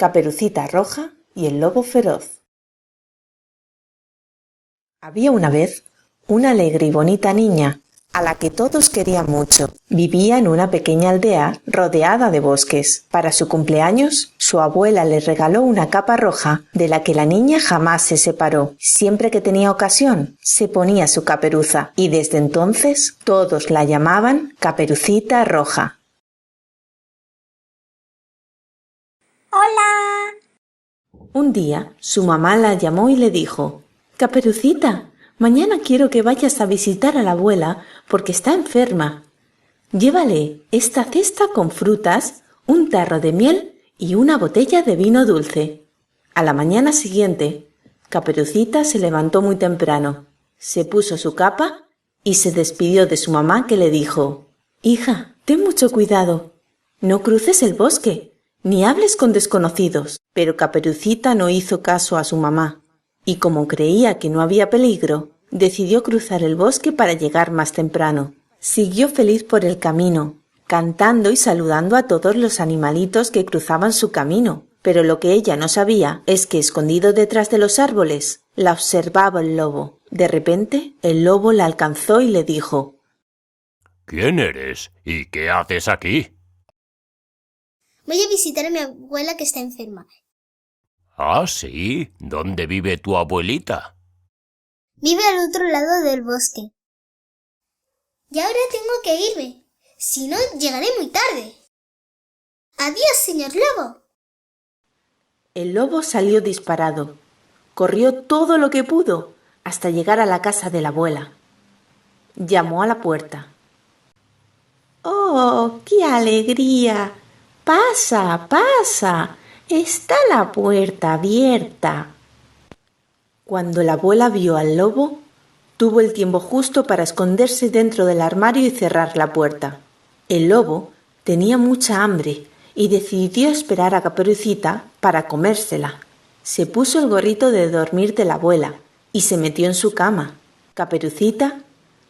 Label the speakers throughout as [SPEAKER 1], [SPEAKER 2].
[SPEAKER 1] Caperucita Roja y el lobo feroz. Había una vez una alegre y bonita niña, a la que todos querían mucho. Vivía en una pequeña aldea rodeada de bosques. Para su cumpleaños, su abuela le regaló una capa roja, de la que la niña jamás se separó. Siempre que tenía ocasión, se ponía su caperuza, y desde entonces todos la llamaban Caperucita Roja.
[SPEAKER 2] ¡Hola!
[SPEAKER 1] Un día, su mamá la llamó y le dijo: «Caperucita, mañana quiero que vayas a visitar a la abuela porque está enferma. Llévale esta cesta con frutas, un tarro de miel y una botella de vino dulce». A la mañana siguiente, Caperucita se levantó muy temprano, se puso su capa y se despidió de su mamá, que le dijo: «Hija, ten mucho cuidado, no cruces el bosque, ni hables con desconocidos». Pero Caperucita no hizo caso a su mamá, y como creía que no había peligro, decidió cruzar el bosque para llegar más temprano. Siguió feliz por el camino, cantando y saludando a todos los animalitos que cruzaban su camino. Pero lo que ella no sabía es que, escondido detrás de los árboles, la observaba el lobo. De repente, el lobo la alcanzó y le dijo:
[SPEAKER 3] ¿Quién eres y qué haces aquí?
[SPEAKER 2] Voy a visitar a mi abuela que está enferma.
[SPEAKER 3] Ah, sí. ¿Dónde vive tu abuelita?
[SPEAKER 2] Vive al otro lado del bosque. Y ahora tengo que irme, si no llegaré muy tarde. Adiós, señor lobo.
[SPEAKER 1] El lobo salió disparado. Corrió todo lo que pudo hasta llegar a la casa de la abuela. Llamó a la puerta. «¡Oh, qué alegría! Pasa, pasa. Está la puerta abierta». Cuando la abuela vio al lobo, tuvo el tiempo justo para esconderse dentro del armario y cerrar la puerta. El lobo tenía mucha hambre y decidió esperar a Caperucita para comérsela. Se puso el gorrito de dormir de la abuela y se metió en su cama. Caperucita,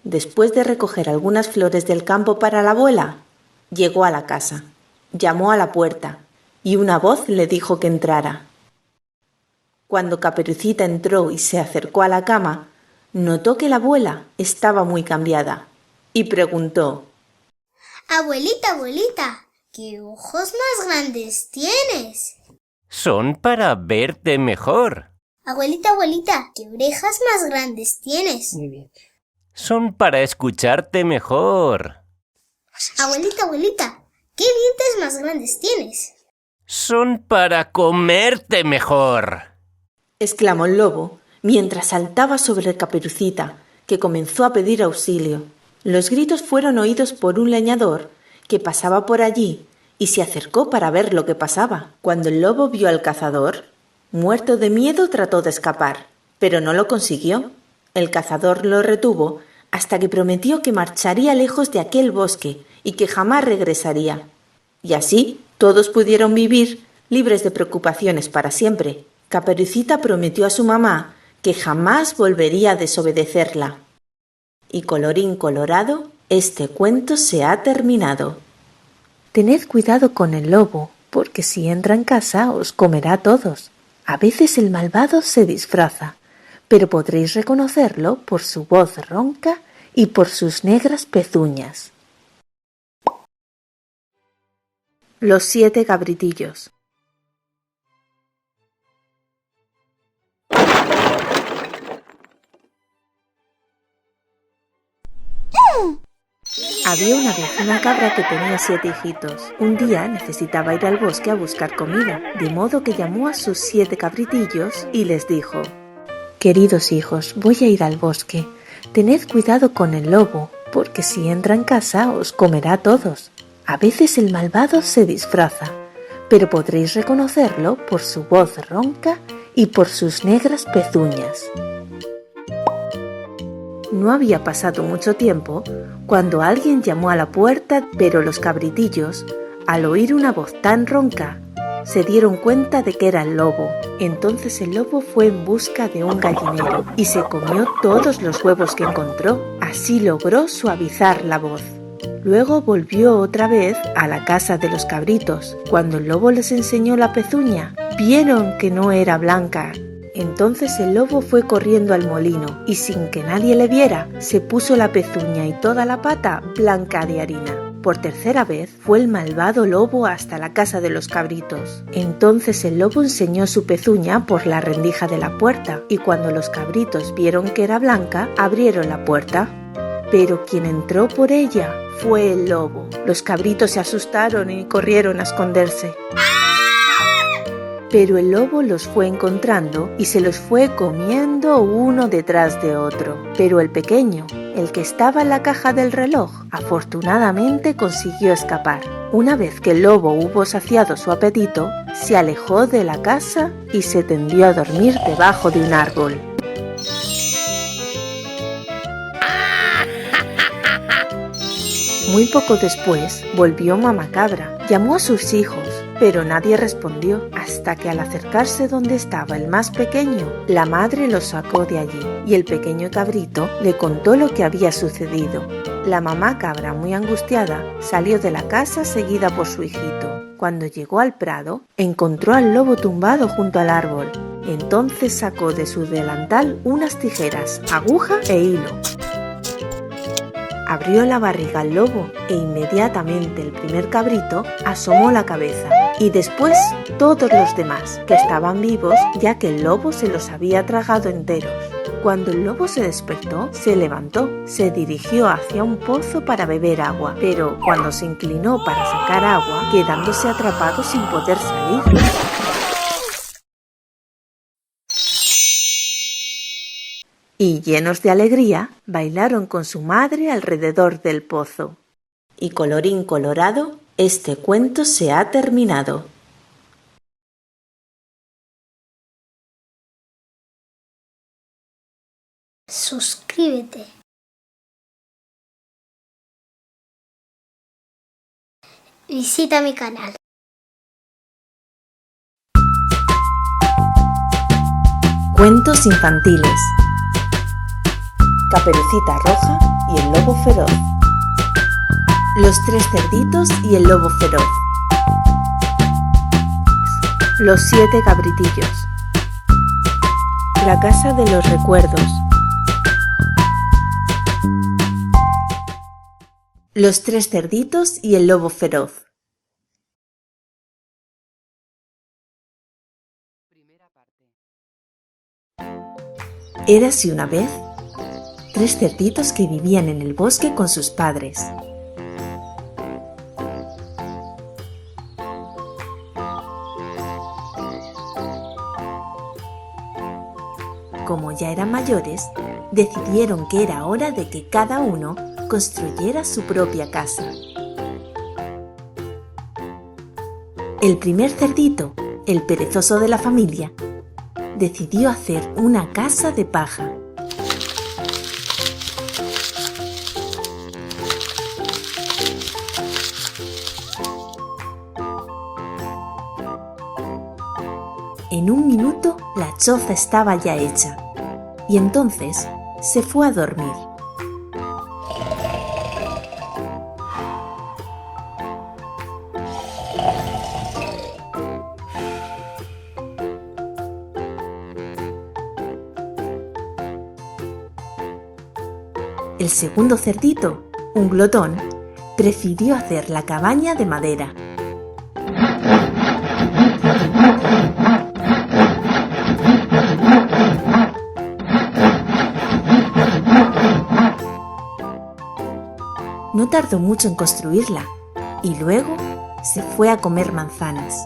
[SPEAKER 1] después de recoger algunas flores del campo para la abuela, llegó a la casa, llamó a la puerta y una voz le dijo que entrara. Cuando Caperucita entró y se acercó a la cama, notó que la abuela estaba muy cambiada y preguntó:
[SPEAKER 2] Abuelita, abuelita, ¿qué ojos más grandes tienes?
[SPEAKER 3] Son para verte mejor.
[SPEAKER 2] Abuelita, abuelita, ¿qué orejas más grandes tienes?
[SPEAKER 1] Muy bien.
[SPEAKER 3] Son para escucharte mejor.
[SPEAKER 2] Abuelita, abuelita, ¿qué dientes más grandes tienes?
[SPEAKER 3] Son para comerte mejor.
[SPEAKER 1] exclamó el lobo mientras saltaba sobre Caperucita, que comenzó a pedir auxilio. Los gritos fueron oídos por un leñador que pasaba por allí y se acercó para ver lo que pasaba. Cuando el lobo vio al cazador, muerto de miedo, trató de escapar, pero no lo consiguió. El cazador lo retuvo hasta que prometió que marcharía lejos de aquel bosque y que jamás regresaría. Y así todos pudieron vivir libres de preocupaciones para siempre. Caperucita prometió a su mamá que jamás volvería a desobedecerla. Y colorín colorado, este cuento se ha terminado. Tened cuidado con el lobo, porque si entra en casa os comerá a todos. A veces el malvado se disfraza, pero podréis reconocerlo por su voz ronca y por sus negras pezuñas. Los 7 cabritillos. Había una vez una cabra que tenía 7 hijitos. Un día necesitaba ir al bosque a buscar comida, de modo que llamó a sus 7 cabritillos y les dijo: «Queridos hijos, voy a ir al bosque. Tened cuidado con el lobo, porque si entra en casa os comerá a todos. A veces el malvado se disfraza, pero podréis reconocerlo por su voz ronca y por sus negras pezuñas». No había pasado mucho tiempo cuando alguien llamó a la puerta, pero los cabritillos, al oír una voz tan ronca, se dieron cuenta de que era el lobo. Entonces el lobo fue en busca de un gallinero y se comió todos los huevos que encontró. Así logró suavizar la voz. Luego volvió otra vez a la casa de los cabritos. Cuando el lobo les enseñó la pezuña, Vieron que no era blanca. Entonces el lobo fue corriendo al molino y sin que nadie le viera, se puso la pezuña y toda la pata blanca de harina. Por tercera vez fue el malvado lobo hasta la casa de los cabritos. Entonces el lobo enseñó su pezuña por la rendija de la puerta y cuando los cabritos vieron que era blanca, abrieron la puerta. Pero quien entró por ella fue el lobo. Los cabritos se asustaron y corrieron a esconderse. Pero el lobo los fue encontrando y se los fue comiendo uno detrás de otro. Pero el pequeño, el que estaba en la caja del reloj, afortunadamente consiguió escapar. Una vez que el lobo hubo saciado su apetito, se alejó de la casa y se tendió a dormir debajo de un árbol. Muy poco después volvió Mamá Cabra. Llamó a sus hijos, pero nadie respondió, hasta que al acercarse donde estaba el más pequeño, la madre lo sacó de allí y el pequeño cabrito le contó lo que había sucedido. La mamá cabra, muy angustiada, salió de la casa seguida por su hijito. Cuando llegó al prado, encontró al lobo tumbado junto al árbol. Entonces sacó de su delantal unas tijeras, aguja e hilo. Abrió la barriga al lobo e inmediatamente el primer cabrito asomó la cabeza y después todos los demás, que estaban vivos ya que el lobo se los había tragado enteros. Cuando el lobo se despertó, se levantó, se dirigió hacia un pozo para beber agua, pero cuando se inclinó para sacar agua, quedándose atrapado sin poder salir. Y llenos de alegría, bailaron con su madre alrededor del pozo. Y colorín colorado, este cuento se ha terminado.
[SPEAKER 2] Suscríbete. Visita mi canal.
[SPEAKER 1] Cuentos infantiles. Caperucita Roja y el lobo feroz. Los tres cerditos y el lobo feroz. Los 7 cabritillos. La casa de los recuerdos. Los tres cerditos y el lobo feroz. Érase una vez 3 cerditos que vivían en el bosque con sus padres. Como ya eran mayores, decidieron que era hora de que cada uno construyera su propia casa. El primer cerdito, el perezoso de la familia, decidió hacer una casa de paja. En un minuto la choza estaba ya hecha y entonces se fue a dormir. El segundo cerdito, un glotón, prefirió hacer la cabaña de madera. No tardó mucho en construirla y luego se fue a comer manzanas.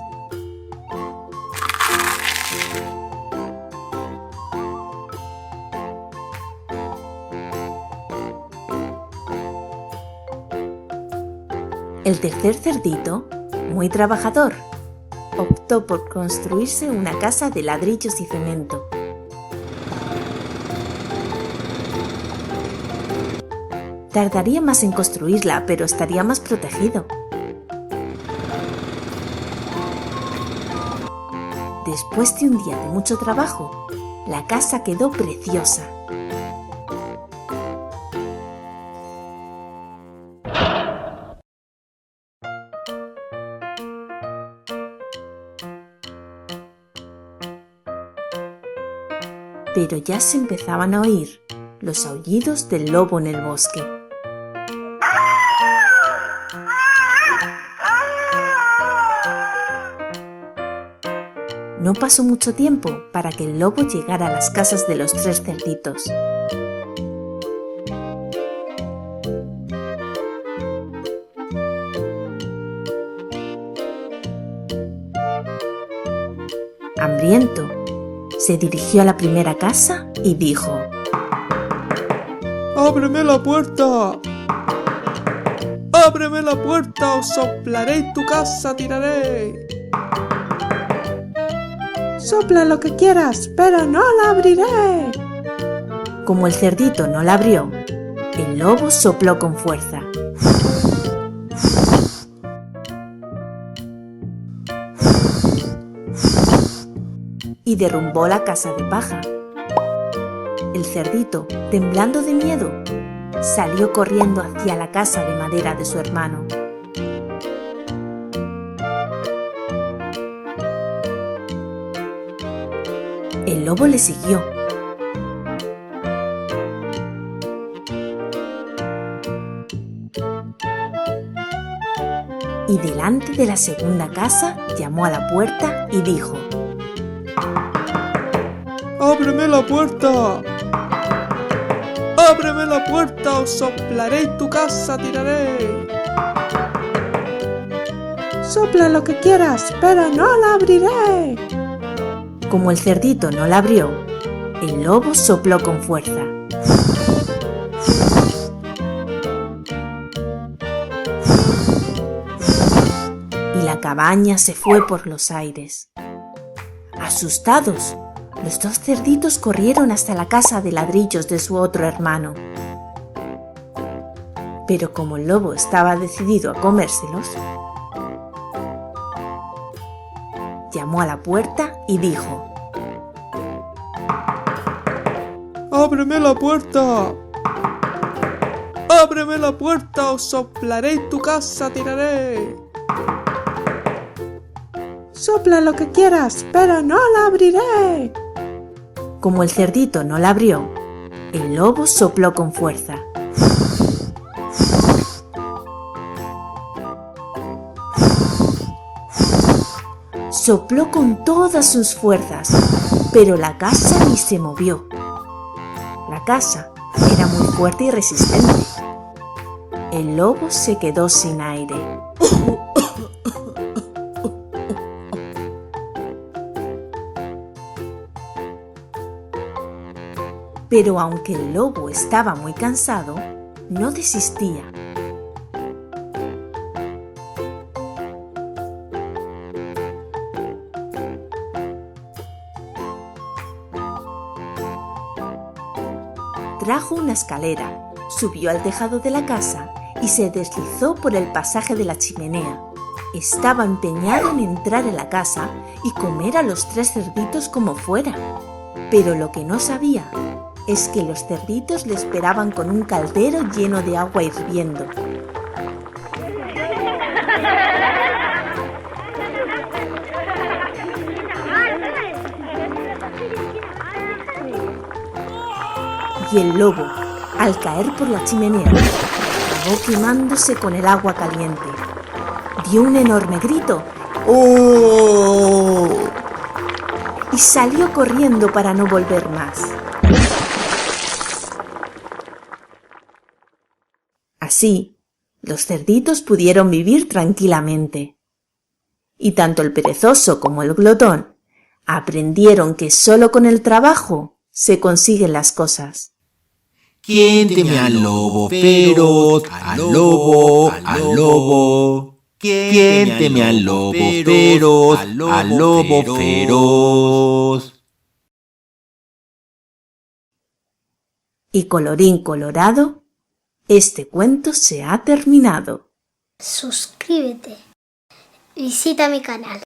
[SPEAKER 1] El tercer cerdito, muy trabajador, optó por construirse una casa de ladrillos y cemento. Tardaría más en construirla, pero estaría más protegido. Después de un día de mucho trabajo, la casa quedó preciosa. pero ya se empezaban a oír los aullidos del lobo en el bosque. No pasó mucho tiempo para que el lobo llegara a las casas de los 3 cerditos. Hambriento, se dirigió a la primera casa y dijo:
[SPEAKER 4] ¡Ábreme la puerta! ¡Ábreme la puerta! ¡Os soplaré y tu casa tiraré!
[SPEAKER 5] Sopla lo que quieras, pero no la abriré.
[SPEAKER 1] Como el cerdito no la abrió, el lobo sopló con fuerza. Y derrumbó la casa de paja. El cerdito, temblando de miedo, salió corriendo hacia la casa de madera de su hermano. El lobo le siguió. Y delante de la segunda casa llamó a la puerta y dijo:
[SPEAKER 4] ¡Ábreme la puerta! ¡Ábreme la puerta! ¡Os soplaré y tu casa tiraré!
[SPEAKER 5] Sopla lo que quieras, pero no la abriré.
[SPEAKER 1] Como el cerdito no la abrió, el lobo sopló con fuerza. Y la cabaña se fue por los aires. Asustados, los 2 cerditos corrieron hasta la casa de ladrillos de su otro hermano. Pero como el lobo estaba decidido a comérselos, llamó a la puerta y dijo:
[SPEAKER 4] ¡Ábreme la puerta! ¡Ábreme la puerta! ¡Os soplaré y tu casa tiraré!
[SPEAKER 5] Sopla lo que quieras, pero no la abriré.
[SPEAKER 1] Como el cerdito no la abrió, el lobo sopló con fuerza. Sopló con todas sus fuerzas, pero la casa ni se movió. La casa era muy fuerte y resistente. El lobo se quedó sin aire. Pero aunque el lobo estaba muy cansado, no desistía. Trajo una escalera, subió al tejado de la casa y se deslizó por el pasaje de la chimenea. Estaba empeñado en entrar en la casa y comer a los 3 cerditos como fuera. Pero lo que no sabía es que los cerditos le esperaban con un caldero lleno de agua hirviendo. Y el lobo, al caer por la chimenea, acabó quemándose con el agua caliente. Dio un enorme grito
[SPEAKER 4] ¡Oh!
[SPEAKER 1] y salió corriendo para no volver más. Así, los cerditos pudieron vivir tranquilamente. Y tanto el perezoso como el glotón aprendieron que solo con el trabajo se consiguen las cosas.
[SPEAKER 6] ¿Quién teme al lobo feroz? Al lobo, al lobo. ¿Quién teme al lobo feroz? Al lobo feroz.
[SPEAKER 1] Y colorín colorado, este cuento se ha terminado.
[SPEAKER 2] Suscríbete. Visita mi canal.